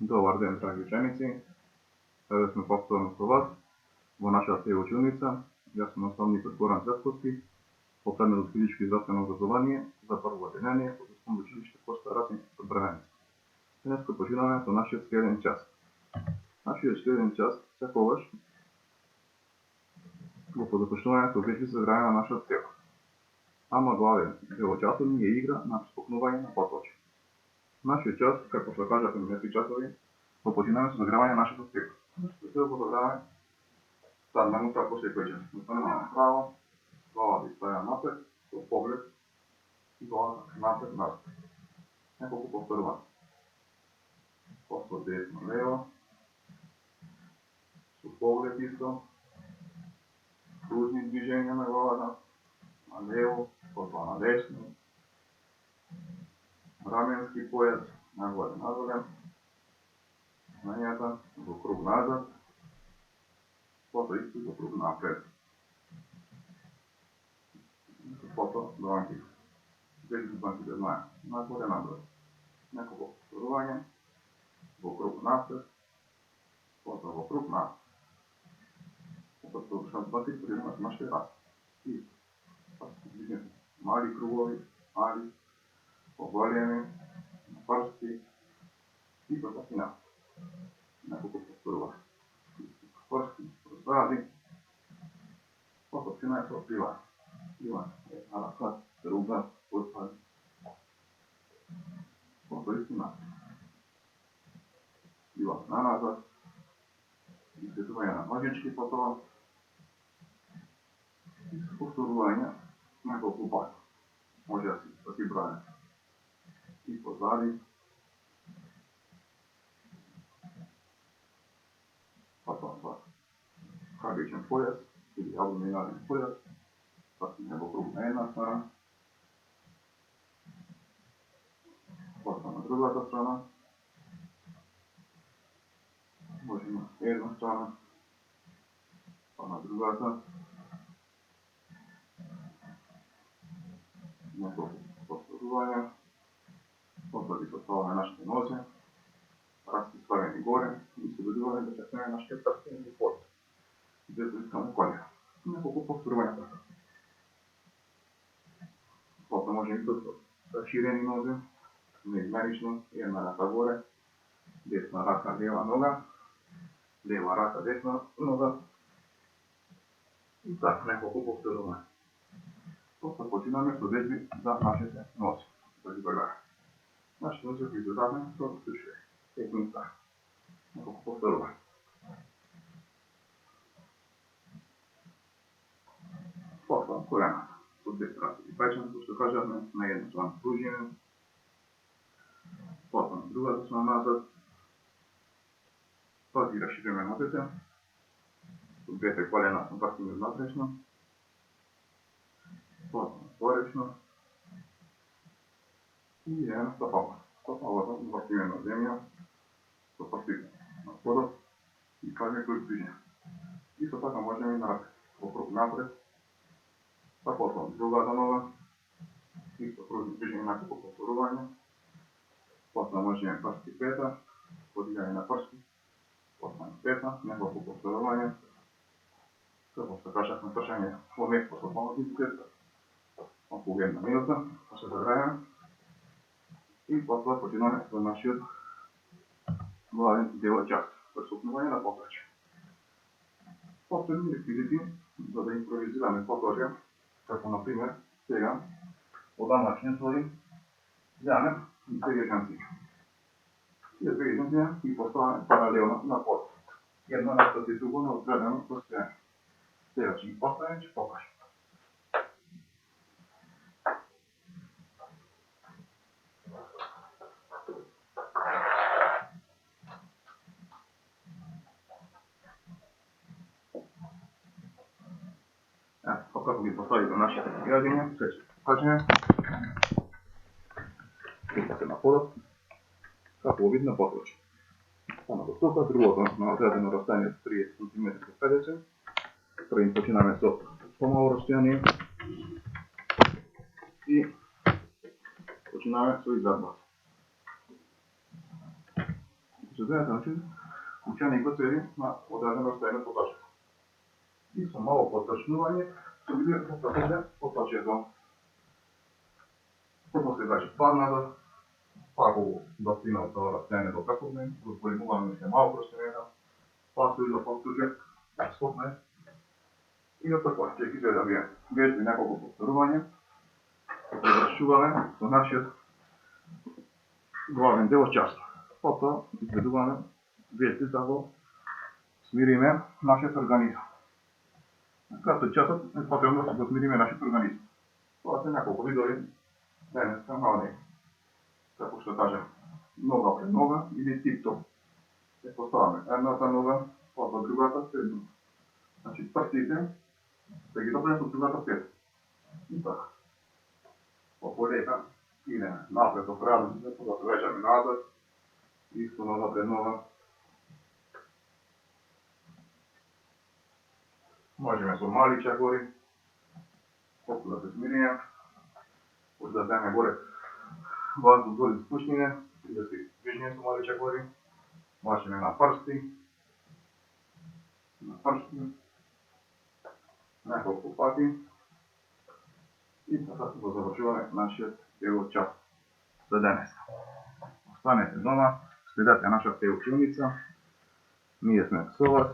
Dobar den, dragi učenici. Evo smo povtorno kod vas во нашата училница. Јас сум наставникот Горан Цветковски, по предметот физичко и здравствено образование за прво одделение од Основно училиште Коста Расин од Брвеница. Денеска починаме со нашиот следен час. Нашиот следен час секогаш го позапочнуваме со вечи за играње на нашиот тело. Ама главен дел од часот ни е игра на скокнување на поточи. Нашиот час, како што кажавме меѓу часови, го починаме со загревање на нашето тело. Што го загреваме? Станемо како секој час. Станемо направо, глава ви ставя напред, со поглед, глава напред, назад. Неколку повторувања. После десно лево, со поглед исто, кружни движења на главата, на лево, потоа на десно, раменски појас, нагоре надоле, знањата, во круг назад, потоа исто во круг напред. Потоа до анките. Веќе до анките знаем, нагоре надоле. Неколку повторувања, во круг напред, потоа во круг назад. Потоа продолжаваме пати примерно нашите раце. И мали кругови, мали, поголеми, прсти и потоа финал. Неколку повторувања. Прсти, прозади, потоа финал со пливање. Пливање, една рака, друга, потоа и финал. Пливање наназад, изгледување на ножички потоа, и повторување неколку пати. Може да си брајаме. И позади, потоа хагичен појас или абдоминален појас, патиме во круг на една страна, потоа на другата страна, може на една страна, па на другата, неколку повторувања, потоа ги составаме нашите нозе, раците ставени горе и се додуваме да чекнеме нашите прсти и под. Дето искаме колена. Неколку повторувања така. Потоа може и со ширени нозе, неизменично, една рака горе, десна рака, лева нога, лева рака, десна нога, и така неколку повторувања. Потоа починаме со вежби за нашите нозе. Да ги гледаме. Нашите нозе ги додаваме со клучке. Техника. Неколку повторувања. Потоа колената. Со две страни ги печеме, што кажавме, на една страна кружиме, потоа на другата страна назад, тоа ги расшириме ногите, со двете колена вртиме внатрешно, потоа надворечно, и идеме на стапалата. Стапалата вртиме на земја, со прстите на подот и кажеме кој движење. Исто така можеме и на рака, во круг напред, па потоа другата нога, исто кружни движење на неколку повторувања, потоа можеме прсти пета, подигање на прсти, потоа на пета, неколку повторувања, како што кажавме трчање во место со палатиците, околу една минута, па се заграјаме, и потоа починаме со нашиот главен дел час, пресукнување на потрче. Потребни реквизити за да импровизираме потрче, како например сега од дамачни слои земаме две јежанци. Тие две јежанци ги поставаме паралелно на под. Едно наспроти друго на одредено постојање. Сега ќе ги поставиме, ќе покажам. Како ги поставиме нашите граѓања, се ќе покажеме. Тука се на подот, како вид на потрче. Само до тука, другото на одредено расстојание 30 см до 50. Првим починаме со помало расстојание и починаме со изградбата. Следете, значи, ученик го седи на одредено расстојание од поточето. И со мало поточнување се види како се поточето. После значи падна да пак да стигна од тоа расстојание до како го зголемуваме уште малку расстојанието, па се да повторже, да стопне. И од така ќе ги да вие веќе неколку повторувања, завршуваме со нашиот главен дел час. Потоа изведуваме веќе да го смириме нашиот организам. Како часот е потребно да го смириме нашиот организам. Тоа се неколку видови денеска на како што кажем, нога пред нога или тип-топ. Се поставаме едната нога, потоа другата пред нога. Значи прстите да ги допрем со другата пет. И така. По полека идеме напред до празниците, потоа се врачаме назад, исто нога пред нога. Можеме со мали чакори, колку да се смириме, може да земе горе воздух горе спушнине и да се движиме со мали чакори. Мачеме на прсти, неколку пати и така го завршуваме нашиот дел час за денес. Останете дома, следете нашата училница, ние сме со вас.